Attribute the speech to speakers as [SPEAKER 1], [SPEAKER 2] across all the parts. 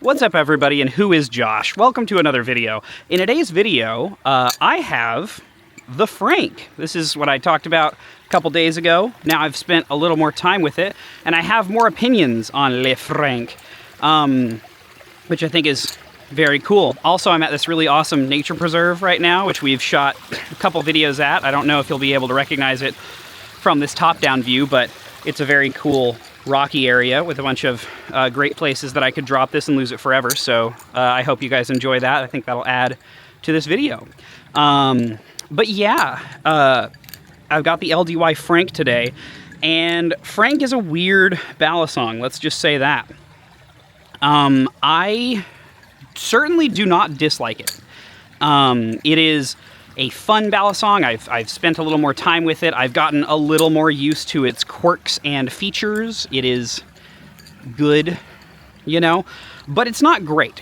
[SPEAKER 1] What's up, everybody, and who is Josh? Welcome to another video. In today's video, I have the Frank. This is what I talked about a couple days ago. Now I've spent a little more time with it, and I have more opinions on Le Frank, which I think is very cool. Also, I'm at this really awesome nature preserve right now, which we've shot a couple videos at. I don't know if you'll be able to recognize it from this top-down view, but it's a very cool rocky area with a bunch of great places that I could drop this and lose it forever. So I hope you guys enjoy that. I think that'll add to this video. But yeah, I've got the LDY Frank today, and Frank is a weird balisong. Let's just say that. I certainly do not dislike it. It is a fun balisong. I've spent a little more time with it. I've gotten a little more used to its quirks and features. It is good, you know, but it's not great.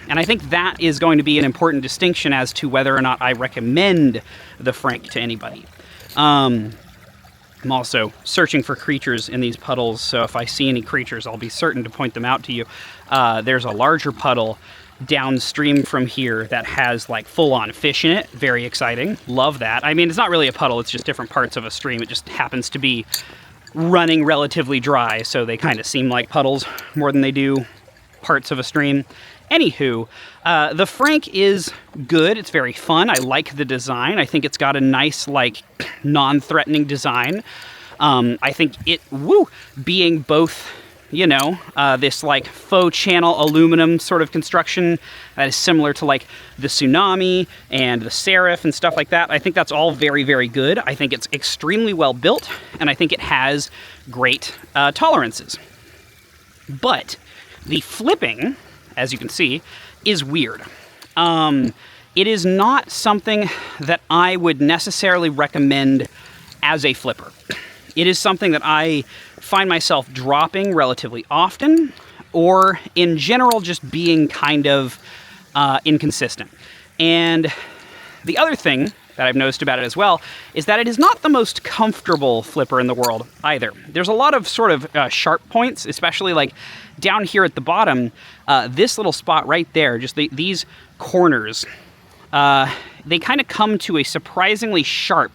[SPEAKER 1] And I think that is going to be an important distinction as to whether or not I recommend the Frank to anybody. I'm also searching for creatures in these puddles, so if I see any creatures, I'll be certain to point them out to you. There's a larger puddle downstream from here that has like full-on fish in it. Very exciting. Love that. I mean, it's not really a puddle, it's just different parts of a stream. It just happens to be running relatively dry, so they kind of seem like puddles more than they do parts of a stream. Anywho, the Frank is good. It's very fun. I like the design. I think it's got a nice, like, non-threatening design. I think it, being both, you know, this like faux channel aluminum sort of construction that is similar to like the Tsunami and the Seraph and stuff like that. I think that's all very, very good. I think it's extremely well built, and I think it has great tolerances. But the flipping, as you can see, is weird. It is not something that I would necessarily recommend as a flipper. It is something that I find myself dropping relatively often, or in general just being kind of inconsistent. And the other thing that I've noticed about it as well is that it is not the most comfortable flipper in the world either. There's a lot of sort of sharp points, especially like down here at the bottom, this little spot right there, just these corners, they kind of come to a surprisingly sharp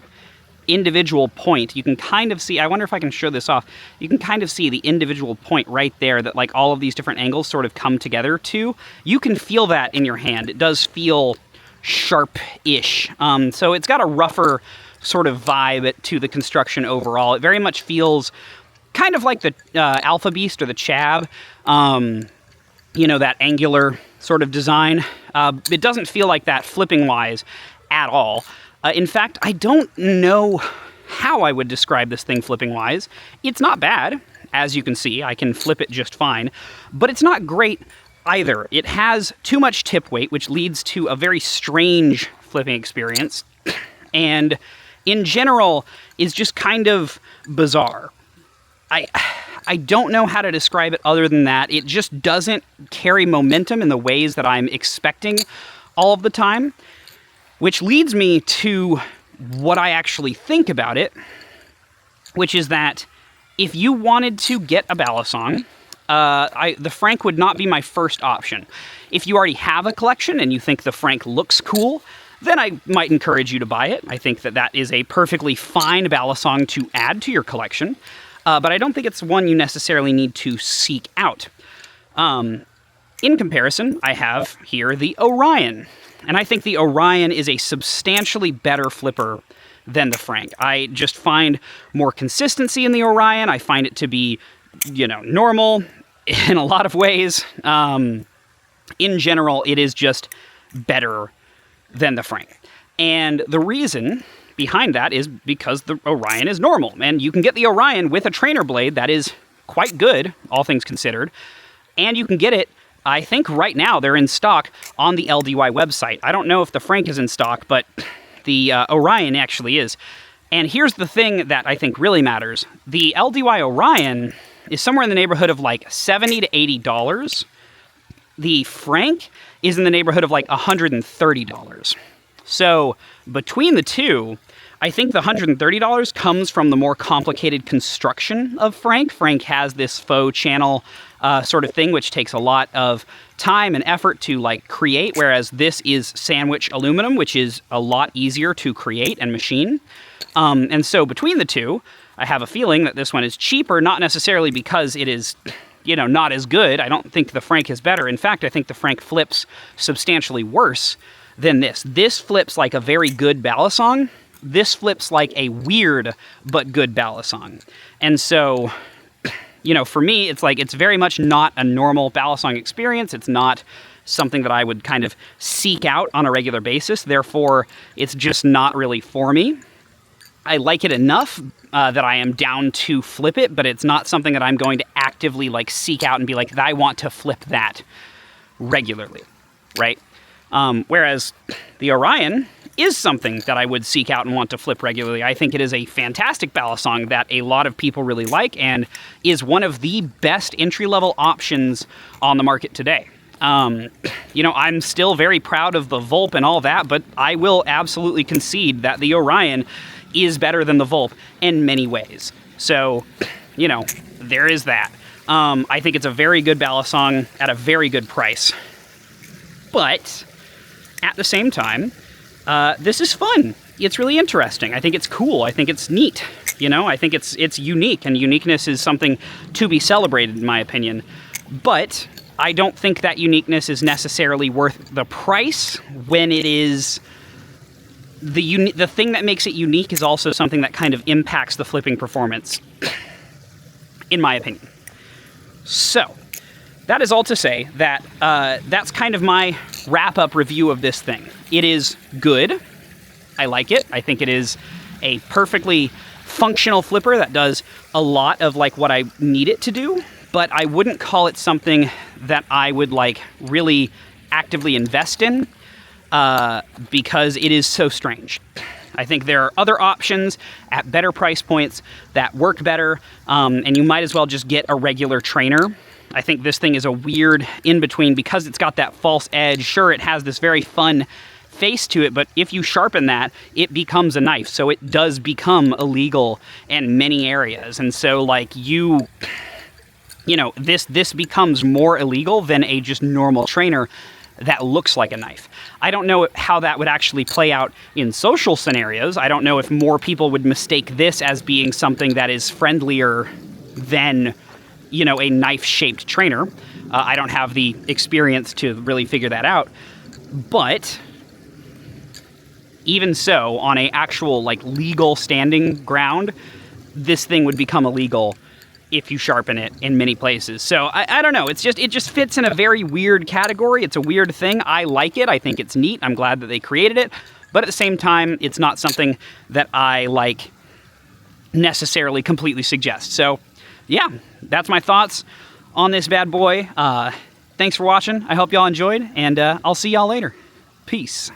[SPEAKER 1] individual point. You can kind of see, I wonder if I can show this off, you can kind of see the individual point right there that like all of these different angles sort of come together to. You can feel that in your hand. It does feel sharp-ish. So it's got a rougher sort of vibe to the construction overall. It very much feels kind of like the Alpha Beast or the Chav, you know, that angular sort of design. It doesn't feel like that flipping-wise at all. In fact, I don't know how I would describe this thing flipping-wise. It's not bad, as you can see. I can flip it just fine, but it's not great either. It has too much tip weight, which leads to a very strange flipping experience, and in general is just kind of bizarre. I don't know how to describe it other than that. It just doesn't carry momentum in the ways that I'm expecting all of the time, which leads me to what I actually think about it, which is that if you wanted to get a balisong, the Frank would not be my first option. If you already have a collection and you think the Frank looks cool, then I might encourage you to buy it. I think that that is a perfectly fine balisong to add to your collection, but I don't think it's one you necessarily need to seek out. In comparison, I have here the Orion, and I think the Orion is a substantially better flipper than the Frank. I just find more consistency in the Orion. I find it to be, you know, normal in a lot of ways. In general, it is just better than the Frank. And the reason behind that is because the Orion is normal. And you can get the Orion with a trainer blade that is quite good, all things considered. And you can get it, I think right now they're in stock on the LDY website. I don't know if the Frank is in stock, but the Orion actually is. And here's the thing that I think really matters. The LDY Orion is somewhere in the neighborhood of like $70 to $80. The Frank is in the neighborhood of like $130. So between the two, I think the $130 comes from the more complicated construction of Frank. Frank has this faux channel sort of thing, which takes a lot of time and effort to like create, whereas this is sandwich aluminum, which is a lot easier to create and machine. And so between the two, I have a feeling that this one is cheaper, not necessarily because it is, you know, not as good. I don't think the Frank is better. In fact, I think the Frank flips substantially worse than this. This flips like a very good Balisong. This flips like a weird but good Balisong. And so, you know, for me, it's like, it's very much not a normal Balisong experience. It's not something that I would kind of seek out on a regular basis. Therefore, it's just not really for me. I like it enough that I am down to flip it, but it's not something that I'm going to actively like seek out and be like, I want to flip that regularly, right? Whereas the Orion is something that I would seek out and want to flip regularly. I think it is a fantastic Balisong that a lot of people really like and is one of the best entry-level options on the market today. You know, I'm still very proud of the Vulp and all that, but I will absolutely concede that the Orion is better than the Vulp in many ways. So, you know, there is that. I think it's a very good Balisong at a very good price. But at the same time, this is fun. It's really interesting. I think it's cool. I think it's neat. You know, I think it's unique, and uniqueness is something to be celebrated, in my opinion. But I don't think that uniqueness is necessarily worth the price when it is the thing that makes it unique is also something that kind of impacts the flipping performance, in my opinion. So, that is all to say that that's kind of my wrap-up review of this thing. It is good. I like it. I think it is a perfectly functional flipper that does a lot of like what I need it to do, but I wouldn't call it something that I would like really actively invest in because it is so strange. I think there are other options at better price points that work better, and you might as well just get a regular trainer. I think this thing is a weird in-between because it's got that false edge. Sure, it has this very fun face to it, but if you sharpen that, it becomes a knife. So it does become illegal in many areas. And so, like, you know, this becomes more illegal than a just normal trainer that looks like a knife. I don't know how that would actually play out in social scenarios. I don't know if more people would mistake this as being something that is friendlier than, you know, a knife-shaped trainer. I don't have the experience to really figure that out. But even so, on a actual, like, legal standing ground, this thing would become illegal if you sharpen it in many places. So I don't know. It just fits in a very weird category. It's a weird thing. I like it. I think it's neat. I'm glad that they created it. But at the same time, it's not something that I like necessarily completely suggest. So yeah, that's my thoughts on this bad boy. Thanks for watching. I hope y'all enjoyed, and I'll see y'all later. Peace.